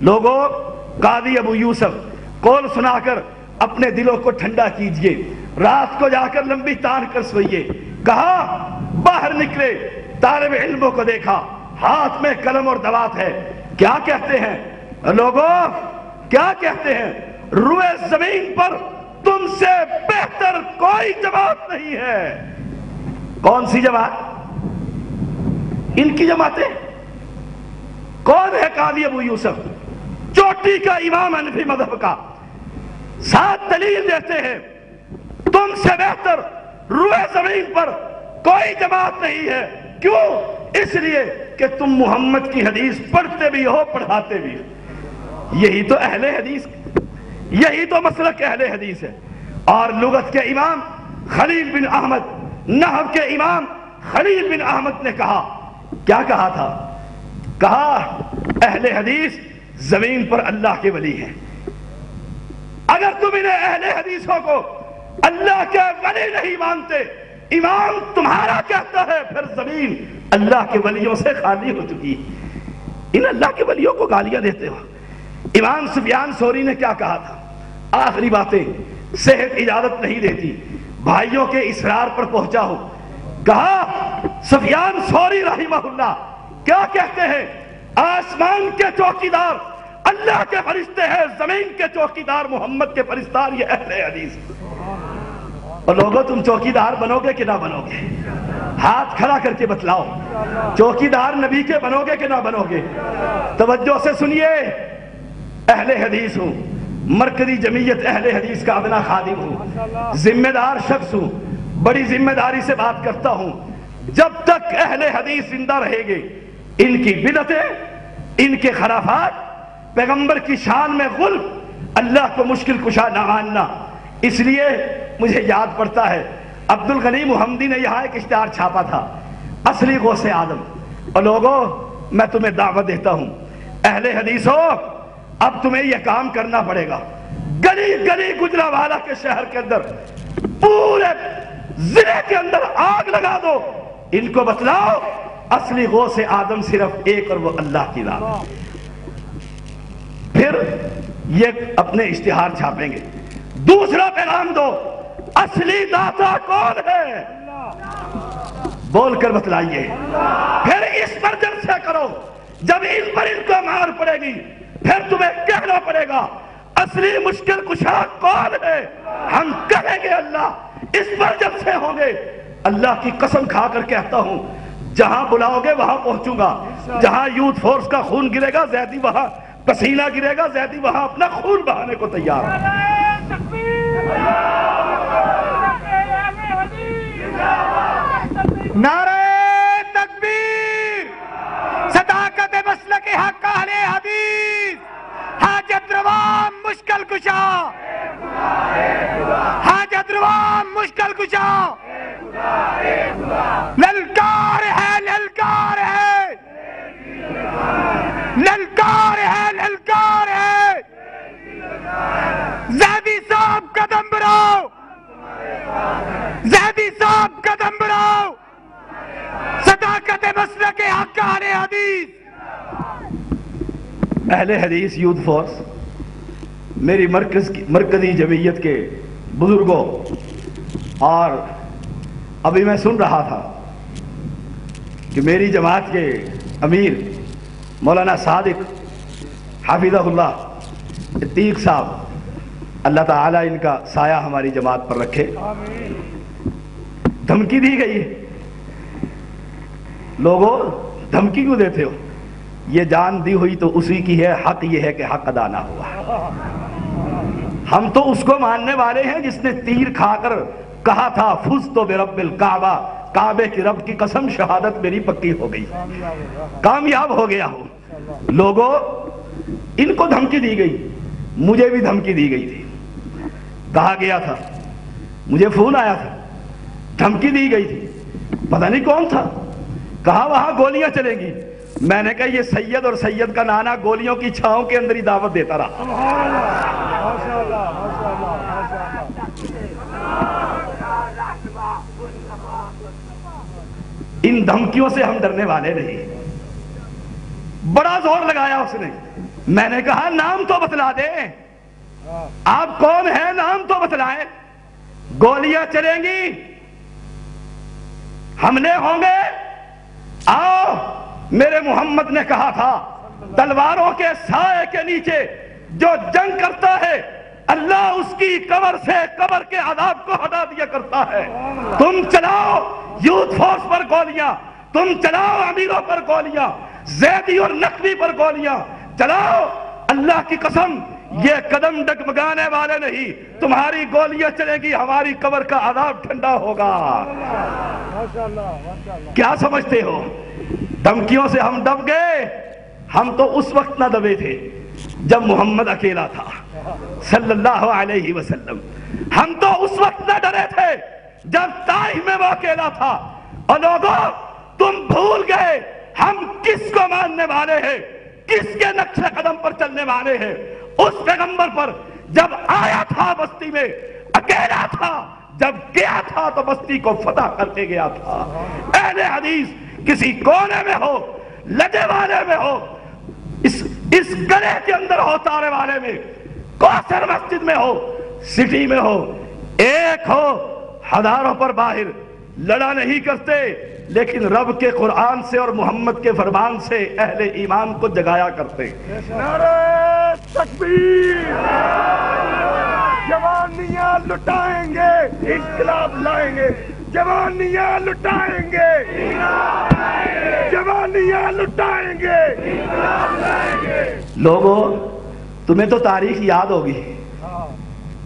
لوگوں، قاضی ابو یوسف قول سنا کر اپنے دلوں کو ٹھنڈا کیجئے، رات کو جا کر لمبی تان کر سوئیے۔ کہا باہر نکلے، طالب علموں کو دیکھا، ہاتھ میں قلم اور دوات ہے۔ کیا کہتے ہیں لوگوں، کیا کہتے ہیں؟ روئے زمین پر تم سے بہتر کوئی جماعت نہیں ہے۔ کون سی جماعت؟ ان کی جماعتیں۔ کون ہے قاضی ابو یوسف؟ چوٹی کا امام حنفی مذہب کا، ساتھ دلیل دیتے ہیں تم سے بہتر روئے زمین پر کوئی جماعت نہیں ہے۔ کیوں؟ اس لیے کہ تم محمد کی حدیث پڑھتے بھی ہو، پڑھاتے بھی ہو۔ یہی تو اہل حدیث، یہی تو مسلک اہل حدیث ہے۔ اور لغت کے امام خلیل بن احمد، نحو کے امام خلیل بن احمد نے کہا، کیا کہا تھا؟ کہا اہل حدیث زمین پر اللہ کے ولی ہیں۔ اگر تم انہیں اہل حدیثوں کو اللہ کے ولی نہیں مانتے، امام تمہارا کہتا ہے، پھر زمین اللہ کے ولیوں سے خالی ہو چکی۔ ان اللہ کے ولیوں کو گالیاں دیتے ہو۔ امام سفیان ثوری نے کیا کہا تھا؟ آخری باتیں، صحت اجازت نہیں دیتی، بھائیوں کے اصرار پر پہنچا ہوں۔ کہا سفیان ثوری رحمہ اللہ کیا کہتے ہیں؟ آسمان کے چوکیدار اللہ کے فرشتے ہیں، زمین کے چوکیدار محمد کے فرشتار یہ اہل حدیث۔ اور لوگوں، تم چوکیدار بنو گے کہ نہ بنو گے؟ ہاتھ کھڑا کر کے بتلاؤ، چوکیدار نبی کے بنو گے کہ نہ بنو گے؟ توجہ سے سنیے، اہل حدیث ہوں، مرکزی جمعیت اہل حدیث کا ادنا خادم ہوں، ذمہ دار شخص ہوں، بڑی ذمہ داری سے بات کرتا ہوں۔ جب تک اہل حدیث زندہ رہے گے، ان کی بدعتیں، ان کے خرافات، پیغمبر کی شان میں غل، اللہ کو مشکل کشا نہ ماننا۔ اس لیے مجھے یاد پڑتا ہے عبدالغنی محمدی نے یہاں ایک اشتہار چھاپا تھا، اصلی غوث آدم۔ اور لوگوں، میں تمہیں دعوت دیتا ہوں، اہل حدیث ہو، اب تمہیں یہ کام کرنا پڑے گا۔ گلی گلی گجرانوالہ کے شہر کے اندر، پورے ضلع کے اندر آگ لگا دو، ان کو بتلاؤ اصلی غوث آدم صرف ایک، اور وہ اللہ کی ذات۔ پھر یہ اپنے اشتہار چھاپیں گے۔ دوسرا پیغام دو، اصلی داتا کون ہے؟ بول کر بتلائیے۔ پھر اس پر جلسہ کرو، جب ان پر ان کو مار پڑے گی، پھر تمہیں کہنا پڑے گا اصلی مشکل کشا کون ہے؟ ہم کہیں گے اللہ۔ اس پر جلسے ہوں گے۔ اللہ کی قسم کھا کر کہتا ہوں، جہاں بلاؤ گے وہاں پہنچوں گا۔ جہاں یوتھ فورس کا خون گرے گا، زیدی وہاں پسینہ گرے گا، زیدی وہاں اپنا خون بہانے کو تیار ہے۔ نعرہ تکبیر، صداقت مسلک حق اہل حدیث، حاجت روا مشکل کشا، حاجت روا مشکل کشا، للکار ہے، للکار ہے، للکار ہے، للکار ہے۔ زیدی صاحب قدم بڑھاؤ، زیدی صاحب قدم بڑھاؤ، صداقت مسلک حق اہل حدیث۔ اہل حدیث یوتھ فورس، میری مرکزی جمعیت کے بزرگوں، اور ابھی میں سن رہا تھا کہ میری جماعت کے امیر مولانا صادق حافظہ اللہ عتیق صاحب، اللہ تعالیٰ ان کا سایہ ہماری جماعت پر رکھے، دھمکی دی گئی ہے۔ لوگوں، دھمکی کیوں دیتے ہو؟ یہ جان دی ہوئی تو اسی کی ہے، حق یہ ہے کہ حق ادا نہ ہوا۔ ہم تو اس کو ماننے والے ہیں جس نے تیر کھا کر کہا تھا فزت برب الکعبہ، کعبے کی رب کی قسم شہادت میری پکی ہو گئی، کامیاب ہو گیا ہوں۔ لوگوں، ان کو دھمکی دی گئی، مجھے بھی دھمکی دی گئی تھی۔ کہا گیا تھا، مجھے فون آیا تھا، دھمکی دی گئی تھی، پتہ نہیں کون تھا، کہا وہاں گولیاں چلیں گی۔ میں نے کہا یہ سید اور سید کا نانا گولیوں کی چھاؤں کے اندر ہی دعوت دیتا رہا۔ ان دھمکیوں سے ہم ڈرنے والے نہیں۔ بڑا زور لگایا اس نے. میں نے کہا نام تو بتلا دے, آپ کون ہیں, نام تو بتلائیں. گولیاں چلیں گی, حملے ہوں گے. آؤ, میرے محمد نے کہا تھا تلواروں کے سائے کے نیچے جو جنگ کرتا ہے اللہ اس کی قبر سے قبر کے عذاب کو ہٹا دیا کرتا ہے. تم چلاؤ یوتھ فورس پر گولیاں, تم چلاؤ امیروں پر گولیاں, زیدی اور نقوی پر گولیاں چلاؤ. اللہ کی قسم یہ قدم ڈگمگانے والے نہیں, تمہاری گولیاں چلے گی, ہماری قبر کا عذاب ٹھنڈا ہوگا. کیا سمجھتے ہو دھمکیوں سے ہم دب گئے؟ ہم تو اس وقت نہ دبے تھے جب محمد اکیلا تھا صلی اللہ علیہ وسلم. ہم تو اس وقت نہ ڈرے تھے جب طائف میں وہ اکیلا تھا. اور لوگوں تم بھول گئے ہم کس کو ماننے والے ہیں, کس کے نقش قدم پر چلنے والے ہیں. اس پیغمبر پر جب آیا تھا بستی میں اکیلا تھا, جب گیا تھا تو بستی کو فتح کر کے گیا تھا. اہل حدیث کسی کونے میں ہو, لجے والے میں ہو, اس گلے کے اندر ہو, تارے والے میں, کوثر مسجد میں ہو, سٹی میں ہو, ایک ہو, ہزاروں پر باہر لڑا نہیں کرتے, لیکن رب کے قرآن سے اور محمد کے فرمان سے اہل ایمان کو جگایا کرتے. نعرہ تکبیر, جوانیاں لٹائیں گے, انقلاب لائیں گے, جوانیاں لٹائیں گے, جوانیاں لٹائیں گے. لوگوں تمہیں تو تاریخ یاد ہوگی,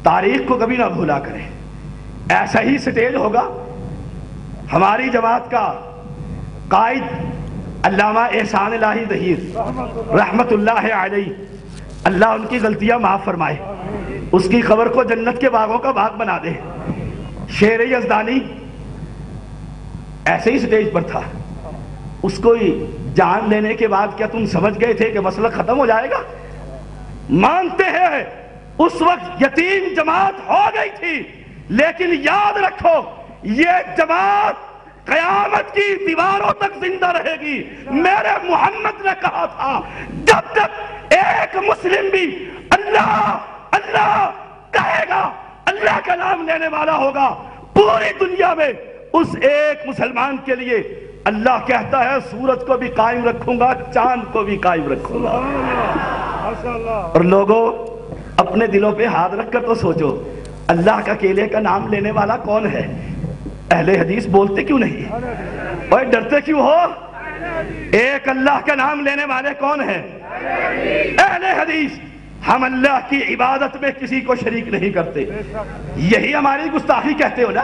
تاریخ کو کبھی نہ بھولا کریں. ایسا ہی سٹیج ہوگا. ہماری جماعت کا قائد علامہ احسان الہی ظہیر رحمت اللہ علیہ, اللہ ان کی غلطیاں معاف فرمائے, اس کی قبر کو جنت کے باغوں کا باغ بنا دے. شیر یزدانی ایسے ہی سٹیج پر تھا. اس کو جان لینے کے بعد کیا تم سمجھ گئے تھے کہ مسئلہ ختم ہو جائے گا؟ مانتے ہیں اس وقت یتیم جماعت ہو گئی تھی, لیکن یاد رکھو یہ جماعت قیامت کی دیواروں تک زندہ رہے گی. میرے محمد نے کہا تھا جب تک ایک مسلم بھی اللہ اللہ کہے گا, اللہ کا نام لینے والا ہوگا, پوری دنیا میں اس ایک مسلمان کے لیے اللہ کہتا ہے سورج کو بھی قائم رکھوں گا, چاند کو بھی قائم رکھوں گا. اور لوگوں اپنے دلوں پہ ہاتھ رکھ کر تو سوچو اللہ کا اکیلے کا نام لینے والا کون ہے؟ اہل حدیث بولتے کیوں نہیں؟ اور ڈرتے کیوں ہو؟ ایک اللہ کا نام لینے والے کون ہیں؟ اہل حدیث. ہم اللہ کی عبادت میں کسی کو شریک نہیں کرتے. یہی ہماری گستاخی کہتے ہو نا,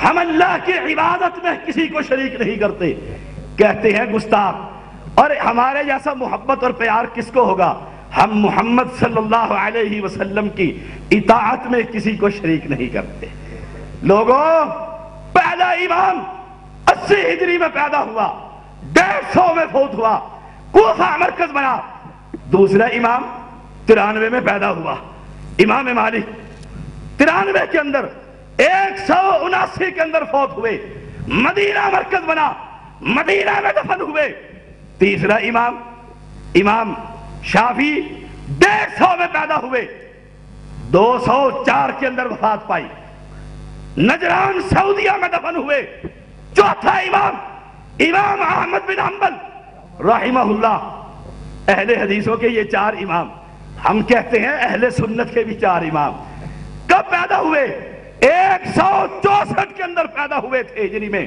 ہم اللہ کی عبادت میں کسی کو شریک نہیں کرتے, کہتے ہیں گستاخ. اور ہمارے جیسا محبت اور پیار کس کو ہوگا؟ ہم محمد صلی اللہ علیہ وسلم کی اطاعت میں کسی کو شریک نہیں کرتے. لوگوں پہلا امام 80 ہجری میں پیدا ہوا, 150 میں فوت ہوا, کوفہ مرکز بنا. دوسرا امام 93 میں پیدا ہوا, امام مالک 93 کے اندر, 179 کے اندر فوت ہوئے, مدینہ مرکز بنا, مدینہ میں دفن ہوئے. تیسرا امام شافعی 150 میں پیدا ہوئے, 204 کے اندر وفات پائی, نجران سعودیہ میں دفن ہوئے. چوتھا امام احمد بن حنبل رحمہ اللہ. اہل حدیثوں کے یہ 4 امام, ہم کہتے ہیں اہل سنت کے بھی 4 امام. کب پیدا ہوئے؟ 164 کے اندر پیدا ہوئے تھے ہجری میں,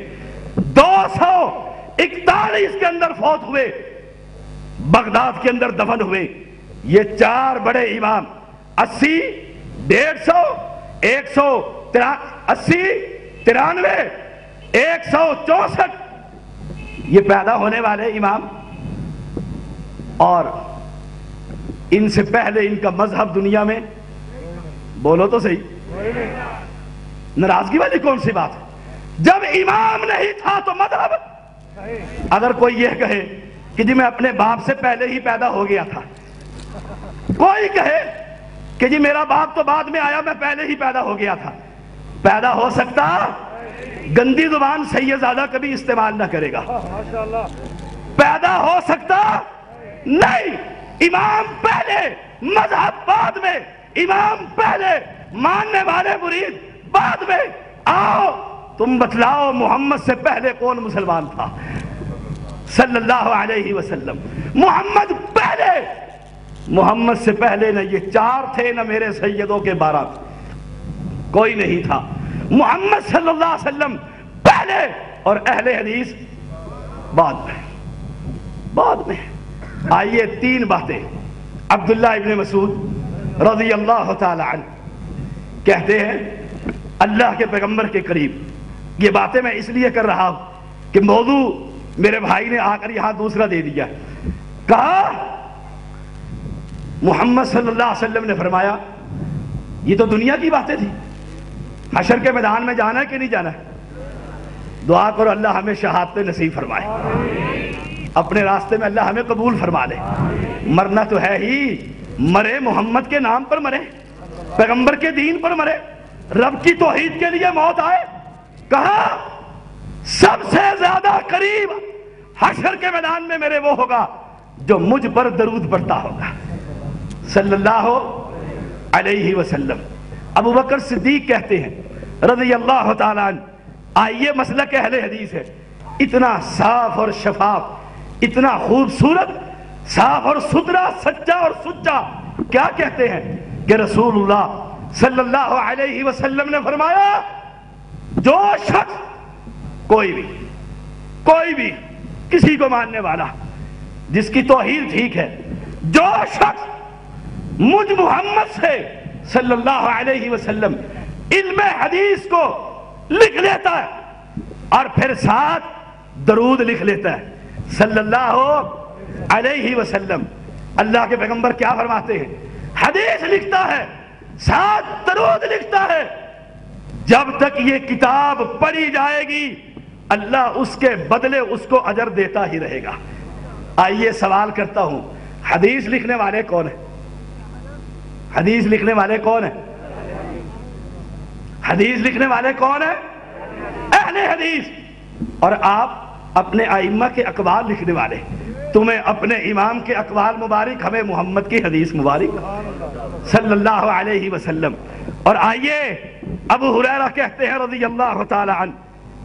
241 کے اندر فوت ہوئے, بغداد کے اندر دفن ہوئے. یہ 4 بڑے امام 80 150 180 93 164 یہ پیدا ہونے والے امام. اور ان سے پہلے ان کا مذہب دنیا میں, بولو تو صحیح, ناراضگی والی کون سی بات ہے؟ جب امام نہیں تھا تو مذہب. اگر کوئی یہ کہے کہ جی میں اپنے باپ سے پہلے ہی پیدا ہو گیا تھا, کوئی کہے کہ جی میرا باپ تو بعد میں آیا میں پہلے ہی پیدا ہو گیا تھا, پیدا ہو سکتا؟ گندی زبان سید زادہ کبھی استعمال نہ کرے گا. پیدا ہو سکتا نہیں. امام پہلے، مذہب بعد میں. امام پہلے، ماننے والے مرید بعد میں. آؤ تم بتلاؤ محمد سے پہلے کون مسلمان تھا صلی اللہ علیہ وسلم. محمد پہلے. محمد سے پہلے نہ یہ 4 تھے نہ میرے سیدوں کے 12 تھے، کوئی نہیں تھا. محمد صلی اللہ علیہ وسلم پہلے اور اہل حدیث بعد میں. آئیے 3 باتیں. عبداللہ ابن مسعود رضی اللہ تعالی عنہ کہتے ہیں اللہ کے پیغمبر کے قریب. یہ باتیں میں اس لیے کر رہا ہوں کہ موضوع میرے بھائی نے آ کر یہاں دوسرا دے دیا. کہا محمد صلی اللہ علیہ وسلم نے فرمایا یہ تو دنیا کی باتیں تھی، حشر کے میدان میں جانا ہے کہ نہیں جانا ہے؟ دعا کرو اللہ ہمیں شہادت نصیب فرمائے، اپنے راستے میں اللہ ہمیں قبول فرما لے. مرنا تو ہے ہی، مرے محمد کے نام پر مرے، پیغمبر کے دین پر مرے، رب کی توحید کے لیے موت آئے. کہا سب سے زیادہ قریب حشر کے میدان میں میرے وہ ہوگا جو مجھ پر درود پڑھتا ہوگا صلی اللہ علیہ وسلم. ابو بکر صدیق کہتے ہیں رضی اللہ تعالیٰ عنہ، آئیے مسلک اہل حدیث ہے، اتنا صاف اور شفاف، اتنا خوبصورت، صاف اور ستھرا، سچا اور سچا. کیا کہتے ہیں کہ رسول اللہ صلی اللہ علیہ وسلم نے فرمایا جو شخص کوئی بھی کسی کو ماننے والا جس کی توحید ٹھیک ہے، جو شخص مجھ محمد سے صلی اللہ علیہ وسلم علم حدیث کو لکھ لیتا ہے اور پھر ساتھ درود لکھ لیتا ہے صلی اللہ علیہ وسلم. اللہ کے پیغمبر کیا فرماتے ہیں؟ حدیث لکھتا ہے ساتھ درود لکھتا ہے، جب تک یہ کتاب پڑھی جائے گی اللہ اس کے بدلے اس کو اجر دیتا ہی رہے گا. آئیے سوال کرتا ہوں، حدیث لکھنے والے کون ہیں؟ حدیث لکھنے والے کون ہیں؟ حدیث لکھنے والے کون ہیں؟ اہل حدیث. اور آپ اپنے ائمہ کے اقوال لکھنے والے، تمہیں اپنے امام کے اقوال مبارک، ہمیں محمد کی حدیث مبارک صلی اللہ علیہ وسلم. اور آئیے ابو ہریرہ کہتے ہیں رضی اللہ تعالی عنہ،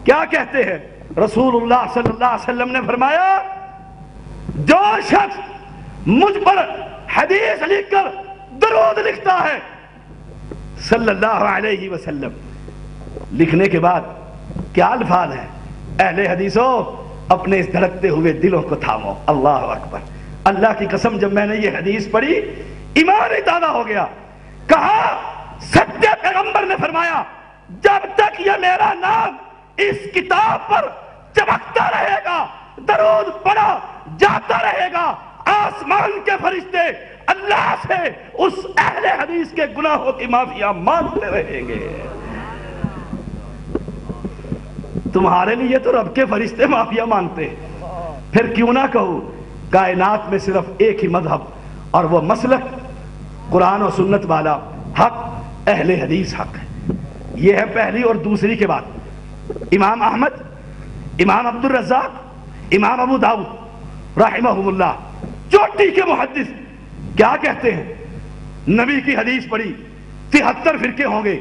کیا کہتے ہیں؟ رسول اللہ صلی اللہ علیہ وسلم نے فرمایا جو شخص مجھ پر حدیث لکھ کر درود لکھتا ہے صلی اللہ علیہ وسلم. لکھنے کے بعد کیا الفاظ ہیں؟ اہل حدیثوں اپنے اس دھڑکتے ہوئے دلوں کو تھامو. اللہ اکبر. اللہ کی قسم جب میں نے یہ حدیث پڑھی ایمان ہی تازہ ہو گیا. کہا سچے پیغمبر نے فرمایا جب تک یہ میرا نام اس کتاب پر چمکتا رہے گا، درود پڑھا جاتا رہے گا، آسمان کے فرشتے اللہ سے اس اہل حدیث کے گناہوں کی معافیا مانگتے رہیں گے. تمہارے لیے تو رب کے فرشتے معافیا مانگتے، پھر کیوں نہ کہوں کائنات میں صرف ایک ہی مذہب اور وہ مسلک قرآن و سنت والا حق اہل حدیث حق ہے. یہ ہے پہلی. اور دوسری کے بعد امام احمد، امام عبد الرزاق، امام ابو داؤد رحمہم اللہ چوٹی کے محدث کیا کہتے ہیں؟ نبی کی حدیث پڑھی 73 فرقے ہوں گے.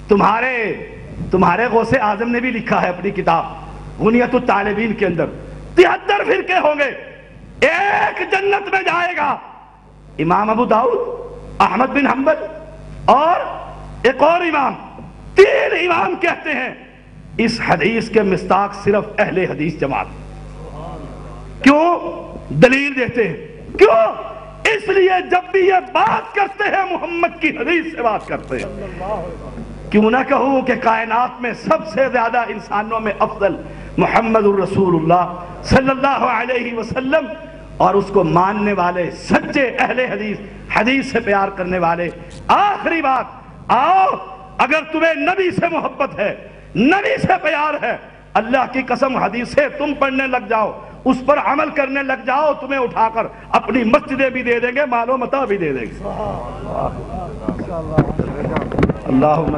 تمہارے غوث اعظم نے بھی لکھا ہے اپنی کتاب غنیت الطالبین کے اندر 73 فرقے ہوں گے، ایک جنت میں جائے گا. امام ابو داؤد، احمد بن حنبل اور ایک اور امام، 3 امام کہتے ہیں اس حدیث کے مصداق صرف اہل حدیث جماعت. کیوں؟ دلیل دیتے ہیں. کیوں؟ اس لیے جب بھی یہ بات کرتے ہیں محمد کی حدیث سے بات کرتے ہیں. کیوں نہ کہوں کہ کائنات میں سب سے زیادہ انسانوں میں افضل محمد الرسول اللہ صلی اللہ علیہ وسلم اور اس کو ماننے والے سچے اہل حدیث، حدیث سے پیار کرنے والے. آخری بات، آؤ اگر تمہیں نبی سے محبت ہے، نبی سے پیار ہے، اللہ کی قسم حدیثیں تم پڑھنے لگ جاؤ، اس پر عمل کرنے لگ جاؤ، تمہیں اٹھا کر اپنی مسجدیں بھی دے دیں گے، مال و متاع بھی دے دیں گے. اللہم